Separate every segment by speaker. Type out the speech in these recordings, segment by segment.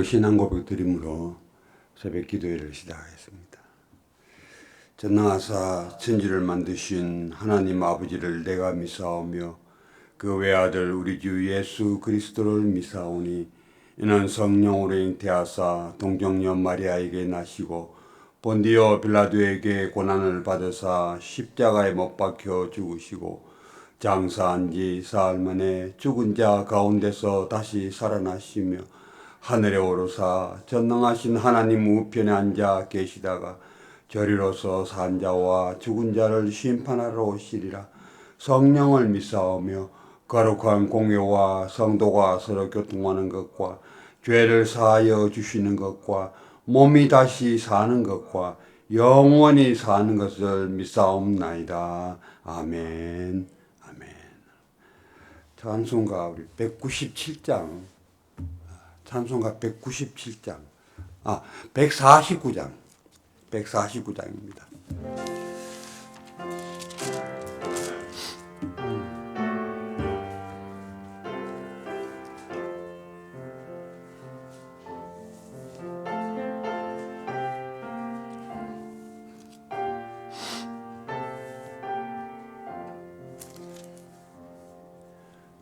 Speaker 1: 신앙 고백 드림으로 새벽 기도회를 시작하겠습니다. 전능하사 천지를 만드신 하나님 아버지를 내가 믿사오며 그 외아들 우리 주 예수 그리스도를 믿사오니 이는 성령으로 잉태하사 동정녀 마리아에게 나시고 본디오 빌라도에게 고난을 받으사 십자가에 못 박혀 죽으시고 장사한 지 사흘 만에 죽은 자 가운데서 다시 살아나시며 하늘에 오르사 전능하신 하나님 우편에 앉아 계시다가 저리로서 산 자와 죽은 자를 심판하러 오시리라. 성령을 믿사오며 거룩한 공회와 성도가 서로 교통하는 것과 죄를 사하여 주시는 것과 몸이 다시 사는 것과 영원히 사는 것을 믿사옵나이다. 아멘. 아멘. 찬송가 우리 197장 찬송가 197장, 149장, 149장입니다.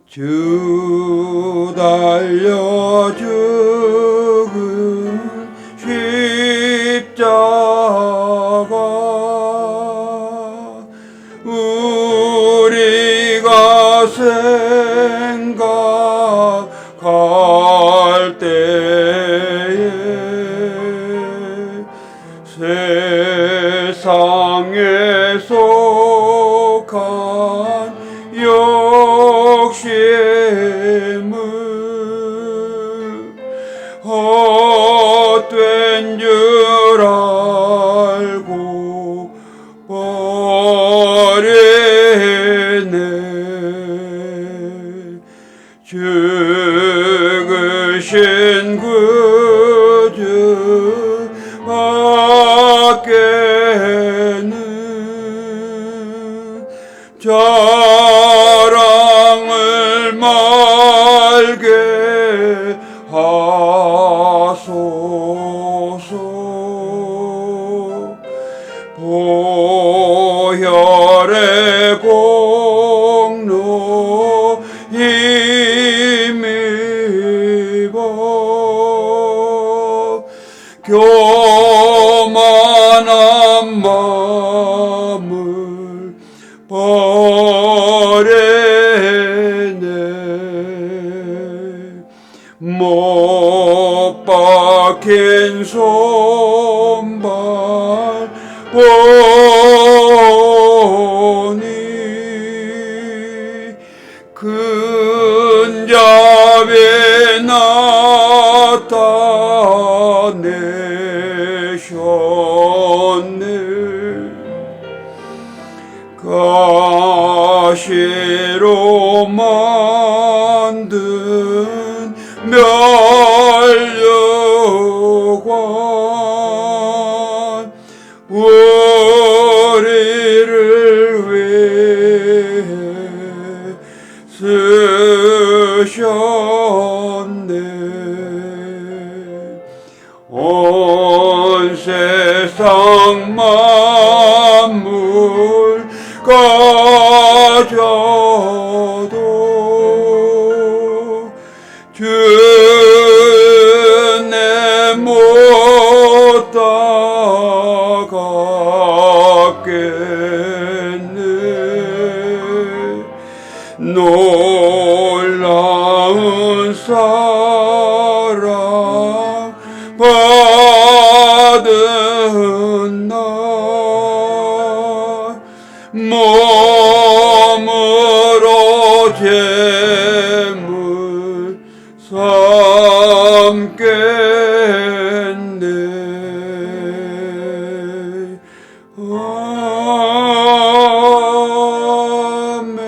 Speaker 1: 주 달려 죽은 십자가 우리가 생각할 때에 세상에 속한 욕심을 헛된 줄 알고 버리네. 죽으신 구주 밖에는 자랑을 말게 하소서. 보혈의 공로 힘입어 교만한 마음을 버리네. 못 박힌 손발 보니 큰 자비에 나타내셨네. 가시로 만든 면류관 우리를 위해 쓰셨네. 온 세상 만물 가져도 주내 못 따가겠네. 놀라운 사랑 받은 날 몸으로 제물 삼겠네. 아멘.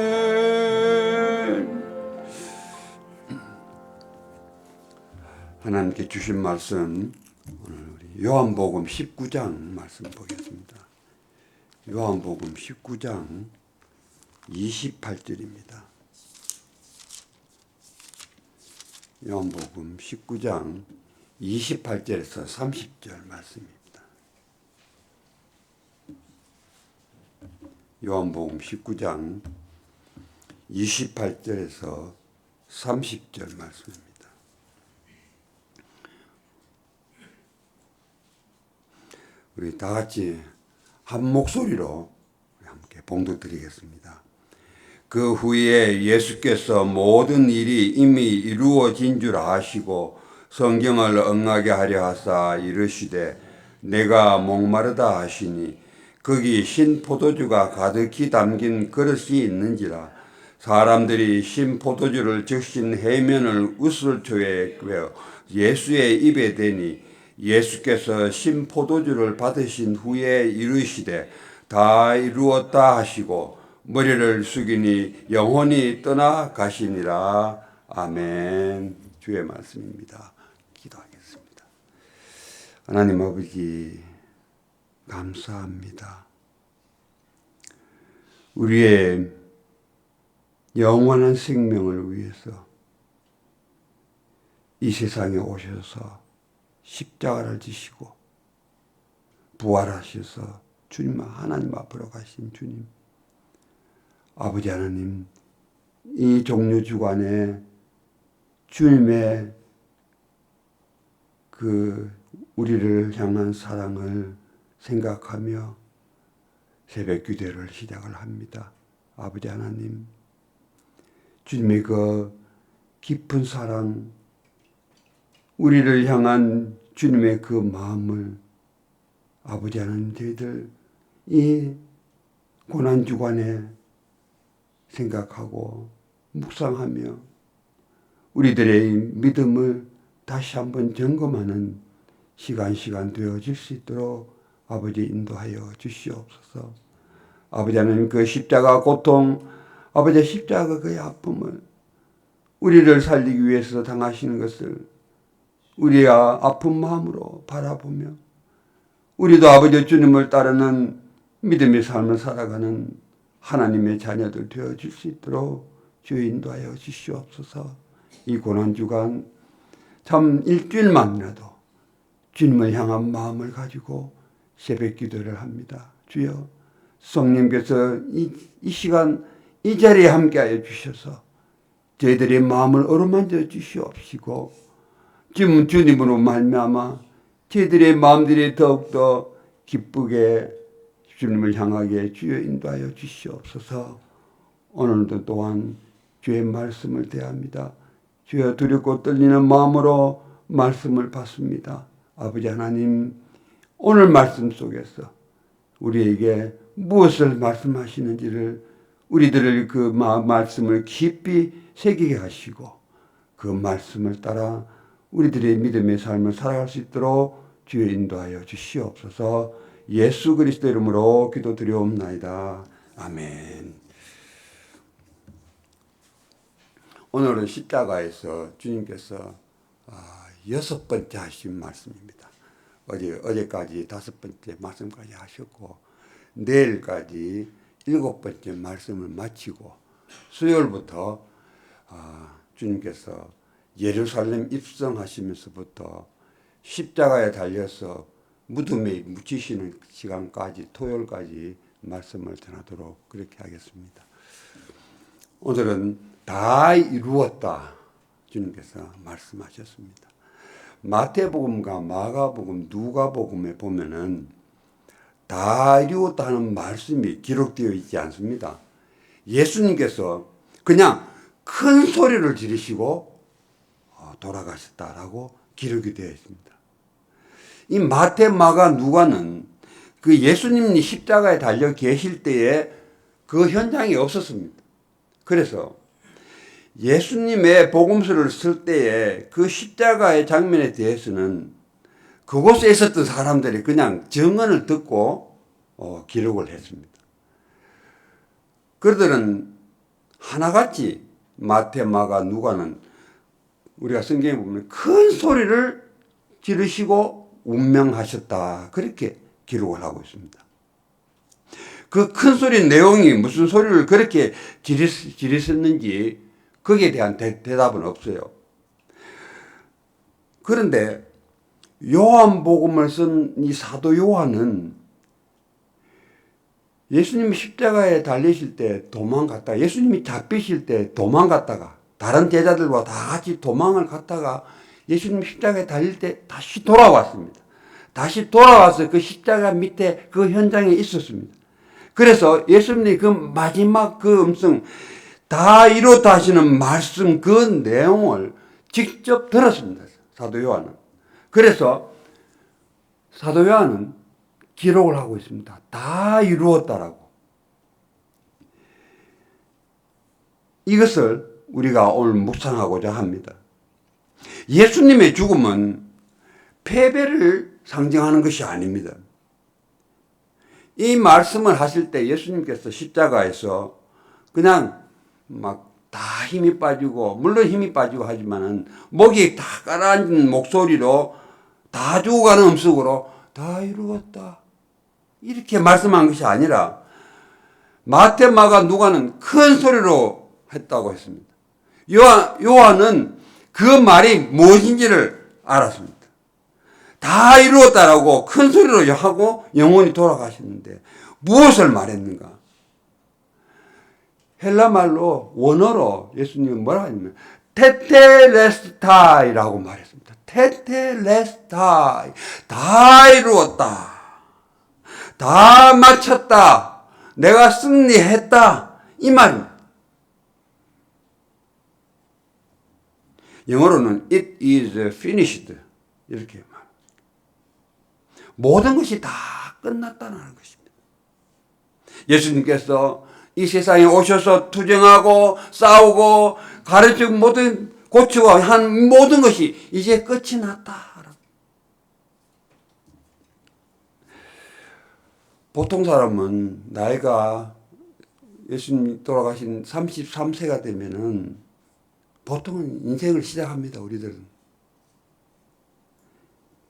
Speaker 1: 하나님께 주신 말씀 오늘 우리 요한복음 19장 말씀 보겠습니다. 요한복음 19장 28절입니다. 요한복음 19장 28절에서 30절 말씀입니다. 요한복음 19장 28절에서 30절 말씀입니다. 우리 다 같이 한 목소리로 함께 봉독드리겠습니다. 그 후에 예수께서 모든 일이 이미 이루어진 줄 아시고 성경을 응하게 하려 하사 이르시되 내가 목마르다 하시니 거기 신 포도주가 가득히 담긴 그릇이 있는지라 사람들이 신 포도주를 적신 해면을 우슬초에 꿰어 예수의 입에 대니 예수께서 신 포도주를 받으신 후에 이르시되 다 이루었다 하시고 머리를 숙이니 영혼이 떠나 가시니라. 아멘. 주의 말씀입니다. 기도하겠습니다. 하나님 아버지 감사합니다. 우리의 영원한 생명을 위해서 이 세상에 오셔서 십자가를 지시고 부활하셔서 주님 하나님 앞으로 가신 주님, 아버지 하나님, 이 종려 주간에 주님의 그 우리를 향한 사랑을 생각하며 새벽 기도를 시작을 합니다. 아버지 하나님, 주님의 그 깊은 사랑, 우리를 향한 주님의 그 마음을 아버지 하나님, 저희들 이 고난주간에 생각하고 묵상하며 우리들의 믿음을 다시 한번 점검하는 시간 되어질 수 있도록 아버지 인도하여 주시옵소서. 아버지 하나님, 그 십자가 고통, 아버지 십자가 그의 아픔을 우리를 살리기 위해서 당하시는 것을 우리의 아픈 마음으로 바라보며 우리도 아버지 주님을 따르는 믿음의 삶을 살아가는 하나님의 자녀들 되어질 수 있도록 주여 인도하여 주시옵소서. 이 고난주간 참 일주일만이라도 주님을 향한 마음을 가지고 새벽 기도를 합니다. 주여, 성령께서 이 시간 이 자리에 함께하여 주셔서 저희들의 마음을 어루만져 주시옵시고 지금 주님으로 말미암아 저희들의 마음들이 더욱더 기쁘게 주님을 향하게 주여 인도하여 주시옵소서. 오늘도 또한 주의 말씀을 대합니다. 주여, 두렵고 떨리는 마음으로 말씀을 받습니다. 아버지 하나님, 오늘 말씀 속에서 우리에게 무엇을 말씀하시는지를 우리들을 그 말씀을 깊이 새기게 하시고 그 말씀을 따라 우리들의 믿음의 삶을 살아갈 수 있도록 주여 인도하여 주시옵소서. 예수 그리스도 이름으로 기도드리옵나이다. 아멘. 오늘은 십자가에서 주님께서 6번째 하신 말씀입니다. 어제까지 5번째 말씀까지 하셨고 내일까지 7번째 말씀을 마치고 수요일부터 주님께서 예루살렘 입성하시면서부터 십자가에 달려서 무덤에 묻히시는 시간까지 토요일까지 말씀을 전하도록 그렇게 하겠습니다. 오늘은 다 이루었다 주님께서 말씀하셨습니다. 마태복음과 마가복음, 누가복음에 보면은 다 이루었다는 말씀이 기록되어 있지 않습니다. 예수님께서 그냥 큰 소리를 지르시고 돌아가셨다라고 기록이 되어 있습니다. 이 마태, 마가, 누가는 그 예수님이 십자가에 달려 계실 때에 그 현장이 없었습니다. 그래서 예수님의 복음서를 쓸 때에 그 십자가의 장면에 대해서는 그곳에 있었던 사람들이 그냥 증언을 듣고 기록을 했습니다. 그들은 하나같이 마태, 마가, 누가는 우리가 성경에 보면 큰 소리를 지르시고 운명하셨다, 그렇게 기록을 하고 있습니다. 그 큰 소리 내용이 무슨 소리를 그렇게 지르셨는지 거기에 대한 대답은 없어요. 그런데 요한복음을 쓴 이 사도 요한은 예수님이 십자가에 달리실 때 도망갔다가, 예수님이 잡히실 때 도망갔다가, 다른 제자들과 다 같이 도망을 갔다가 예수님 십자가에 달릴 때 다시 돌아왔습니다. 다시 돌아와서 그 십자가 밑에 그 현장에 있었습니다. 그래서 예수님이 그 마지막 그 음성, 다 이루었다 하시는 말씀, 그 내용을 직접 들었습니다. 사도 요한은. 그래서 사도 요한은 기록을 하고 있습니다. 다 이루었다라고. 이것을 우리가 오늘 묵상하고자 합니다. 예수님의 죽음은 패배를 상징하는 것이 아닙니다. 이 말씀을 하실 때 예수님께서 십자가에서 그냥 막 다 힘이 빠지고, 물론 힘이 빠지고 하지만은 목이 다 가라앉은 목소리로, 다 죽어가는 음성으로 다 이루었다, 이렇게 말씀한 것이 아니라 마태, 마가, 누가는 큰 소리로 했다고 했습니다. 요한은 그 말이 무엇인지를 알았습니다. 다 이루었다라고 큰 소리로 하고 영혼이 돌아가셨는데 무엇을 말했는가? 헬라 말로, 원어로 예수님은 뭐라 하냐면 테텔레스타이라고 말했습니다. 테텔레스타이, 다 이루었다, 다 마쳤다, 내가 승리했다, 이 말입니다. 영어로는 it is finished, 이렇게 말합니다. 모든 것이 다 끝났다는 것입니다. 예수님께서 이 세상에 오셔서 투쟁하고 싸우고 가르치고 모든 고치고 한 모든 것이 이제 끝이 났다. 보통 사람은 나이가 예수님 돌아가신 33세가 되면은 보통은 인생을 시작합니다. 우리들은.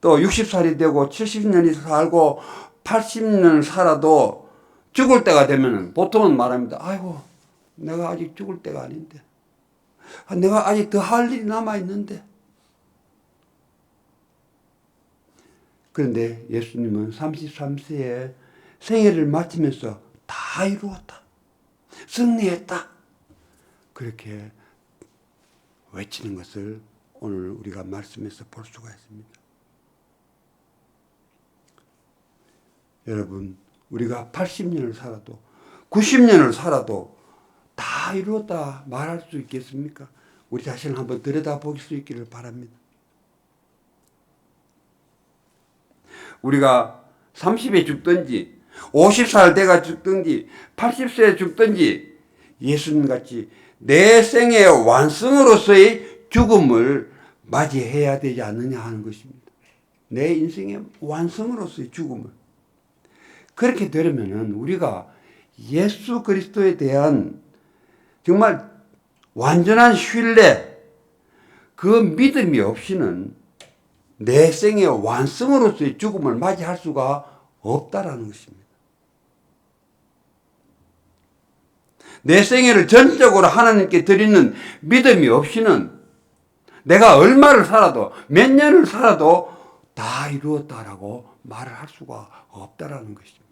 Speaker 1: 또 60살이 되고 70년이 살고 80년을 살아도 죽을 때가 되면 보통은 말합니다. 아이고, 내가 아직 죽을 때가 아닌데, 내가 아직 더 할 일이 남아있는데. 그런데 예수님은 33세에 생애를 마치면서 다 이루었다, 승리했다, 그렇게 외치는 것을 오늘 우리가 말씀에서 볼 수가 있습니다. 여러분, 우리가 80년을 살아도 90년을 살아도 다 이루었다 말할 수 있겠습니까? 우리 자신을 한번 들여다볼 수 있기를 바랍니다. 우리가 30에 죽든지 50살 돼가 죽든지 80세에 죽든지 예수님같이 내 생의 완성으로서의 죽음을 맞이해야 되지 않느냐 하는 것입니다. 내 인생의 완성으로서의 죽음을. 그렇게 되려면은 우리가 예수 그리스도에 대한 정말 완전한 신뢰, 그 믿음이 없이는 내 생의 완성으로서의 죽음을 맞이할 수가 없다라는 것입니다. 내 생애를 전적으로 하나님께 드리는 믿음이 없이는 내가 얼마를 살아도, 몇 년을 살아도 다 이루었다라고 말을 할 수가 없다라는 것입니다.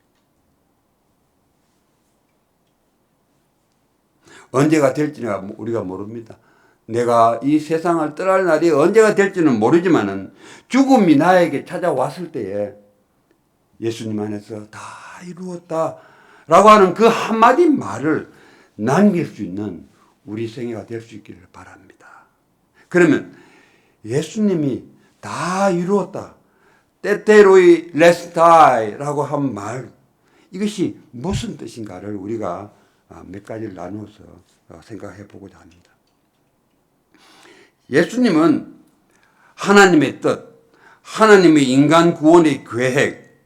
Speaker 1: 언제가 될지는 우리가 모릅니다. 내가 이 세상을 떠날 날이 언제가 될지는 모르지만은 죽음이 나에게 찾아왔을 때에 예수님 안에서 다 이루었다 라고 하는 그 한마디 말을 남길 수 있는 우리 생애가 될 수 있기를 바랍니다. 그러면 예수님이 다 이루었다, 때때로이 레스타이라고 한 말, 이것이 무슨 뜻인가를 우리가 몇 가지를 나누어서 생각해 보고자 합니다. 예수님은 하나님의 뜻, 하나님의 인간 구원의 계획,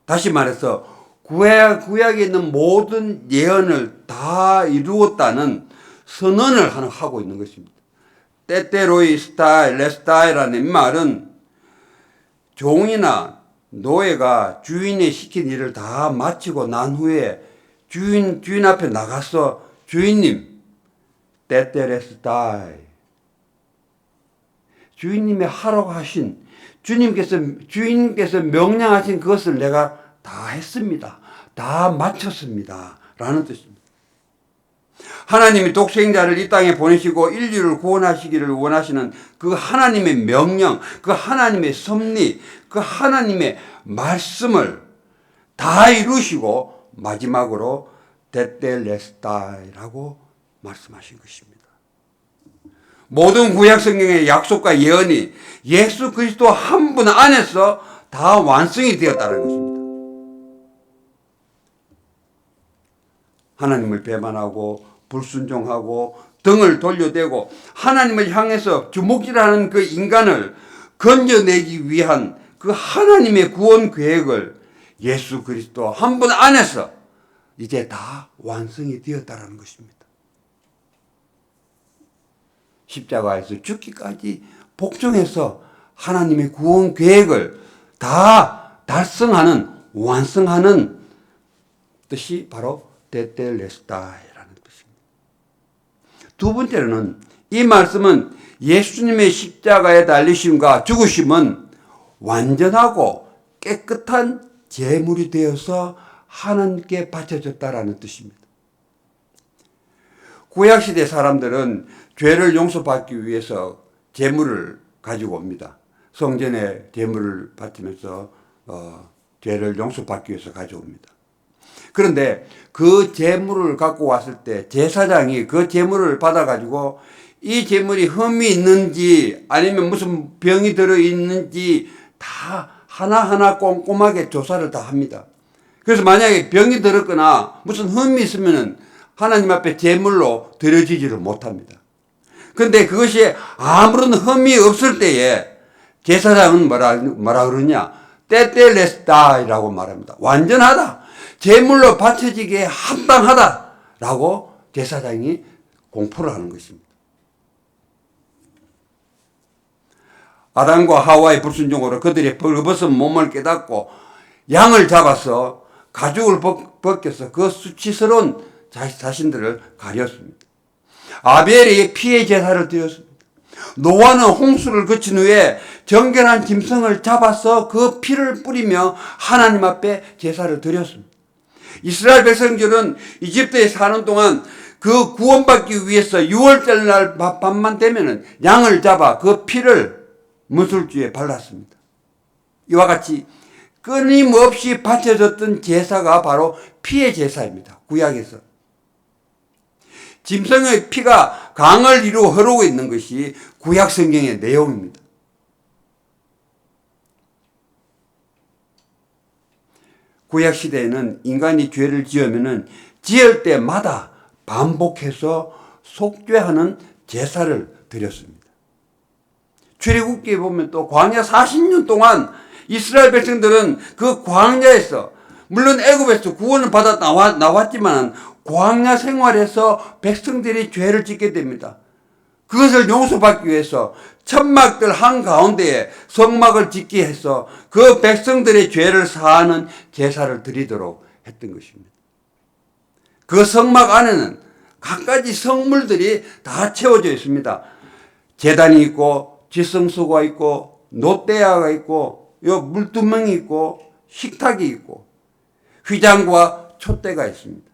Speaker 1: 다시 말해서 구약에 있는 모든 예언을 다 이루었다는 선언을 하고 있는 것입니다. 때때로이 스타일, 레스타이라는 말은 종이나 노예가 주인이 시킨 일을 다 마치고 난 후에 주인 앞에 나가서 주인님, 때때레스타이, 주인님의 하라고 하신, 주인께서 명령하신 그것을 내가 다 했습니다. 다 마쳤습니다. 라는 뜻입니다. 하나님이 독생자를 이 땅에 보내시고 인류를 구원하시기를 원하시는 그 하나님의 명령, 그 하나님의 섭리, 그 하나님의 말씀을 다 이루시고 마지막으로 테텔레스타이라고 말씀하신 것입니다. 모든 구약 성경의 약속과 예언이 예수 그리스도 한 분 안에서 다 완성이 되었다는 것입니다. 하나님을 배반하고 불순종하고 등을 돌려대고 하나님을 향해서 주먹질하는 그 인간을 건져내기 위한 그 하나님의 구원 계획을 예수 그리스도 한 분 안에서 이제 다 완성이 되었다는 것입니다. 십자가에서 죽기까지 복종해서 하나님의 구원 계획을 다 달성하는, 완성하는 뜻이 바로 테텔레스타이라는 뜻입니다. 두 번째로는 이 말씀은 예수님의 십자가에 달리심과 죽으심은 완전하고 깨끗한 제물이 되어서 하나님께 바쳐졌다라는 뜻입니다. 구약시대 사람들은 죄를 용서받기 위해서 제물을 가지고 옵니다. 성전에 제물을 바치면서 죄를 용서받기 위해서 가져옵니다. 그런데 그 제물을 갖고 왔을 때 제사장이 그 제물을 받아가지고 이 제물이 흠이 있는지 아니면 무슨 병이 들어있는지 다 하나하나 꼼꼼하게 조사를 다 합니다. 그래서 만약에 병이 들었거나 무슨 흠이 있으면 하나님 앞에 제물로 드려지지를 못합니다. 그런데 그것이 아무런 흠이 없을 때에 제사장은 뭐라 그러냐? 테텔레스타이라고 말합니다. 완전하다. 제물로 바쳐지기에 합당하다라고 제사장이 공포를 하는 것입니다. 아담과 하와의 불순종으로 그들의 벌거벗은 몸을 깨닫고 양을 잡아서 가죽을 벗겨서 그 수치스러운 자신들을 가렸습니다. 아벨이 피의 제사를 드렸습니다. 노아는 홍수를 거친 후에 정결한 짐승을 잡아서 그 피를 뿌리며 하나님 앞에 제사를 드렸습니다. 이스라엘 백성들은 이집트에 사는 동안 그 구원받기 위해서 6월절 날 밤만 되면은 양을 잡아 그 피를 문술주에 발랐습니다. 이와 같이 끊임없이 바쳐졌던 제사가 바로 피의 제사입니다. 구약에서. 짐승의 피가 강을 이루어 흐르고 있는 것이 구약 성경의 내용입니다. 구약 시대에는 인간이 죄를 지으면은 지을 때마다 반복해서 속죄하는 제사를 드렸습니다. 출애굽기에 보면 또 광야 40년 동안 이스라엘 백성들은 그 광야에서 물론 애굽에서 구원을 받아 나왔지만 광야 생활에서 백성들이 죄를 짓게 됩니다. 그것을 용서받기 위해서 천막들 한가운데에 성막을 짓게 해서 그 백성들의 죄를 사하는 제사를 드리도록 했던 것입니다. 그 성막 안에는 갖가지 성물들이 다 채워져 있습니다. 제단이 있고 지성소가 있고 놋대야가 있고 물두멍이 있고 식탁이 있고 휘장과 촛대가 있습니다.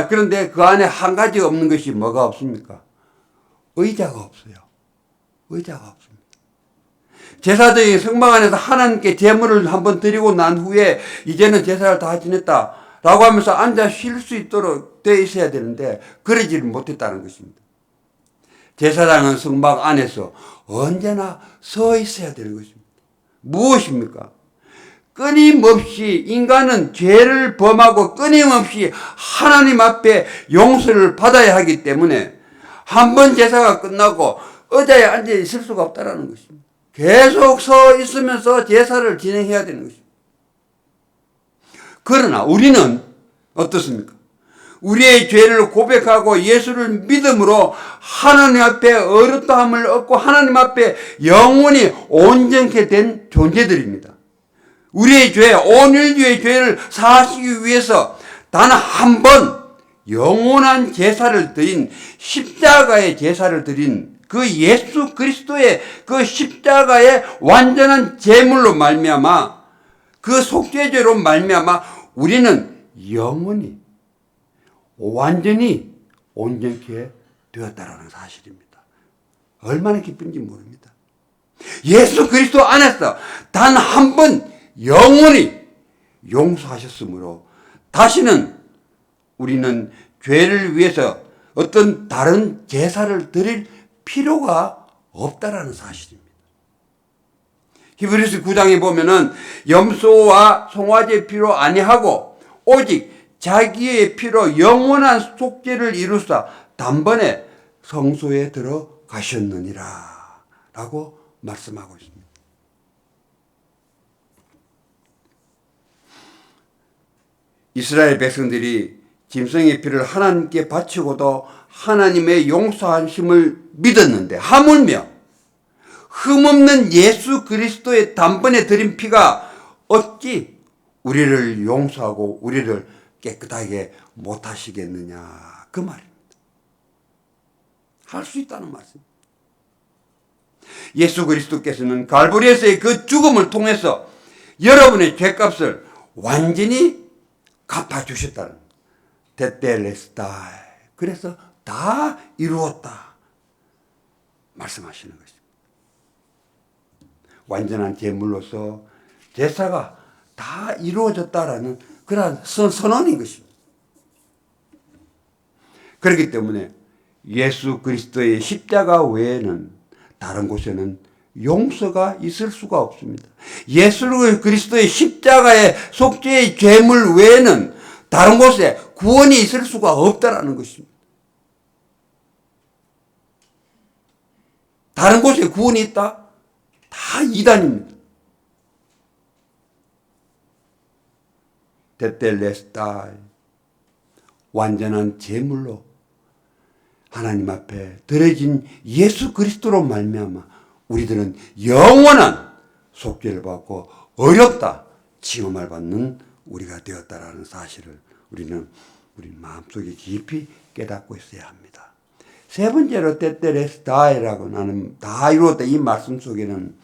Speaker 1: 그런데 그 안에 한 가지 없는 것이 뭐가 없습니까? 의자가 없어요. 의자가 없습니다. 제사장이 성막 안에서 하나님께 제물을 한번 드리고 난 후에 이제는 제사를 다 지냈다 라고 하면서 앉아 쉴 수 있도록 되어 있어야 되는데 그러지를 못했다는 것입니다. 제사장은 성막 안에서 언제나 서 있어야 되는 것입니다. 무엇입니까? 끊임없이 인간은 죄를 범하고 끊임없이 하나님 앞에 용서를 받아야 하기 때문에 한 번 제사가 끝나고 의자에 앉아 있을 수가 없다는 것입니다. 계속 서 있으면서 제사를 진행해야 되는 것입니다. 그러나 우리는 어떻습니까? 우리의 죄를 고백하고 예수를 믿음으로 하나님 앞에 어렵다함을 얻고 하나님 앞에 영원히 온전케 된 존재들입니다. 우리의 죄, 온 인류의 죄를 사하시기 위해서 단 한 번 영원한 제사를 드린 십자가의 제사를 드린 그 예수 그리스도의 그 십자가의 완전한 제물로 말미암아 그 속죄죄로 말미암아 우리는 영원히 완전히 온전케 되었다라는 사실입니다. 얼마나 기쁜지 모릅니다. 예수 그리스도 안에서 단 한 번 영원히 용서하셨으므로 다시는 우리는 죄를 위해서 어떤 다른 제사를 드릴 필요가 없다라는 사실입니다. 히브리서 9장에 보면은 염소와 송아지의 피로 아니하고 오직 자기의 피로 영원한 속죄를 이루사 단번에 성소에 들어가셨느니라 라고 말씀하고 있습니다. 이스라엘 백성들이 짐승의 피를 하나님께 바치고도 하나님의 용서하심을 믿었는데 하물며 흠없는 예수 그리스도의 단번에 드린 피가 어찌 우리를 용서하고 우리를 깨끗하게 못하시겠느냐 그 말입니다. 할 수 있다는 말씀입니다. 예수 그리스도께서는 갈보리에서의 그 죽음을 통해서 여러분의 죄값을 완전히 갚아주셨다는 테텔레스타이 그래서 다 이루었다 말씀하시는 것입니다. 완전한 제물로서 제사가 다 이루어졌다라는 그러한 선언인 것입니다. 그렇기 때문에 예수 그리스도의 십자가 외에는 다른 곳에는 용서가 있을 수가 없습니다. 예수 그리스도의 십자가의 속죄의 죄물 외에는 다른 곳에 구원이 있을 수가 없다라는 것입니다. 다른 곳에 구원이 있다? 다 이단입니다. 테텔레스타이 완전한 제물로 하나님 앞에 드려진 예수 그리스도로 말미암아 우리들은 영원한 속죄를 받고 어렵다 징험을 받는 우리가 되었다라는 사실을 우리는 우리 마음속에 깊이 깨닫고 있어야 합니다. 세 번째로 테텔레스타이라고 나는 다 이루었다 이 말씀 속에는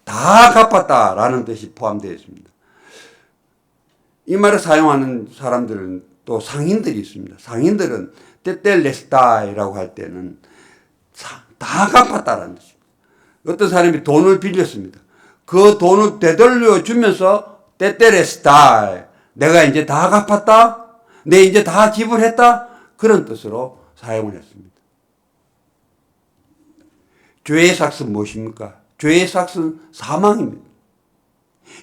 Speaker 1: 다 갚았다라는 뜻이 포함되어 있습니다. 이 말을 사용하는 사람들은 또 상인들이 있습니다. 상인들은 테텔레스타이라고 할 때는 다 갚았다라는 뜻입니다. 어떤 사람이 돈을 빌렸습니다. 그 돈을 되돌려 주면서 테텔레스타이 내가 이제 다 갚았다? 내 이제 다 지불했다? 그런 뜻으로 사용을 했습니다. 죄의 삭은 무엇입니까? 죄의 삭은 사망입니다.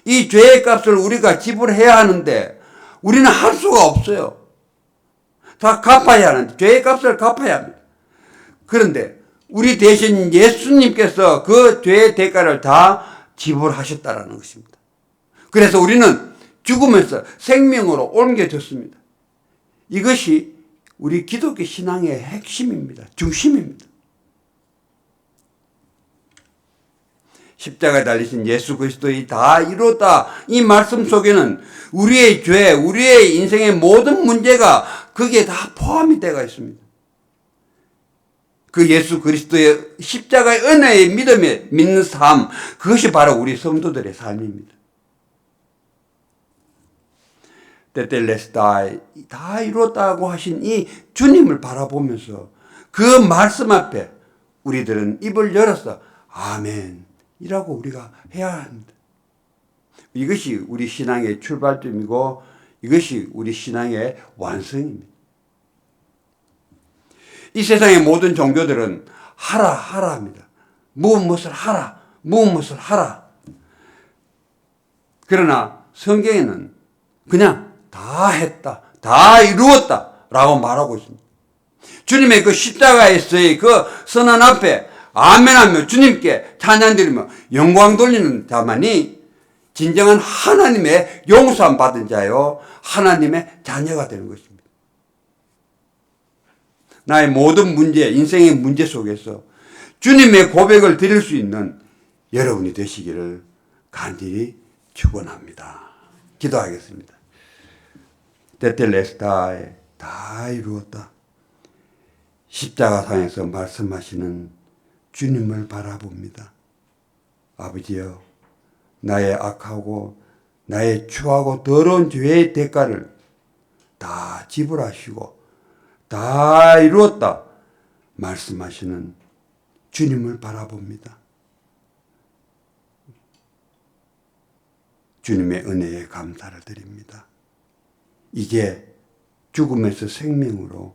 Speaker 1: 이 죄의 값을 우리가 지불해야 하는데 우리는 할 수가 없어요. 다 갚아야 하는데 죄의 값을 갚아야 합니다. 그런데 우리 대신 예수님께서 그 죄의 대가를 다 지불하셨다라는 것입니다. 그래서 우리는 죽으면서 생명으로 옮겨졌습니다. 이것이 우리 기독교 신앙의 핵심입니다. 중심입니다. 십자가에 달리신 예수 그리스도의 다 이루었다 이 말씀 속에는 우리의 죄, 우리의 인생의 모든 문제가 거기에 다 포함이 되어 있습니다. 그 예수 그리스도의 십자가의 은혜의 믿음에 믿는 삶 그것이 바로 우리 성도들의 삶입니다. 테텔레스타이 다 이루었다고 하신 이 주님을 바라보면서 그 말씀 앞에 우리들은 입을 열어서 아멘 이라고 우리가 해야 합니다. 이것이 우리 신앙의 출발점이고 이것이 우리 신앙의 완성입니다. 이 세상의 모든 종교들은 하라 하라 합니다. 무엇을 하라 무엇을 하라. 그러나 성경에는 그냥 다 했다 다 이루었다 라고 말하고 있습니다. 주님의 그 십자가에서의 그 선언 앞에 아멘하며 주님께 찬양드리며 영광 돌리는 자만이 진정한 하나님의 용서함 받은 자요 하나님의 자녀가 되는 것입니다. 나의 모든 문제, 인생의 문제 속에서 주님의 고백을 드릴 수 있는 여러분이 되시기를 간절히 축원합니다. 기도하겠습니다. 테텔레스타이 다 이루었다. 십자가상에서 말씀하시는 주님을 바라봅니다. 아버지여, 나의 악하고 나의 추하고 더러운 죄의 대가를 다 지불하시고 다 이루었다 말씀하시는 주님을 바라봅니다. 주님의 은혜에 감사를 드립니다. 이제 죽음에서 생명으로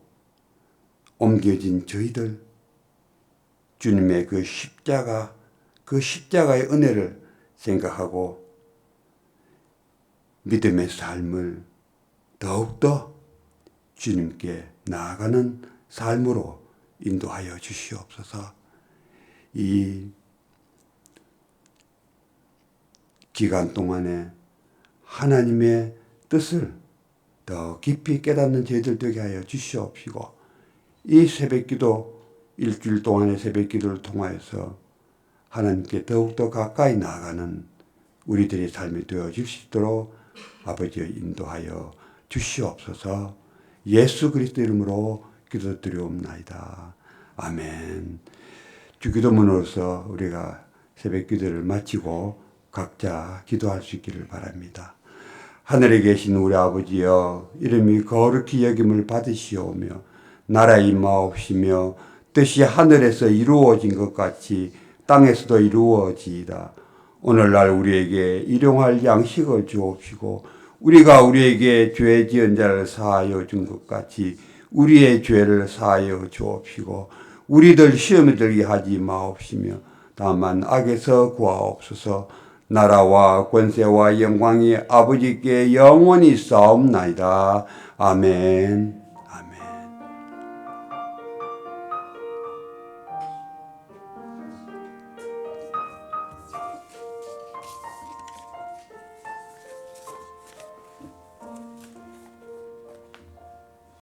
Speaker 1: 옮겨진 저희들, 주님의 그 십자가의 은혜를 생각하고 믿음의 삶을 더욱더 주님께 나아가는 삶으로 인도하여 주시옵소서. 이 기간 동안에 하나님의 뜻을 더 깊이 깨닫는 저희들 되게 하여 주시옵시고, 이 새벽기도, 일주일 동안의 새벽기도를 통하여서 하나님께 더욱더 가까이 나아가는 우리들의 삶이 되어질 수 있도록 아버지여 인도하여 주시옵소서. 예수 그리스도 이름으로 기도드리옵나이다. 아멘. 주기도문으로서 우리가 새벽기도를 마치고 각자 기도할 수 있기를 바랍니다. 하늘에 계신 우리 아버지여, 이름이 거룩히 여김을 받으시오며 나라의 임하옵시며 뜻이 하늘에서 이루어진 것 같이 땅에서도 이루어지이다. 오늘날 우리에게 일용할 양식을 주옵시고 우리가 우리에게 죄 지은 자를 사하여 준 것 같이 우리의 죄를 사하여 주옵시고 우리들 시험에 들게 하지 마옵시며 다만 악에서 구하옵소서. 나라와 권세와 영광이 아버지께 영원히 싸움나이다. 아멘.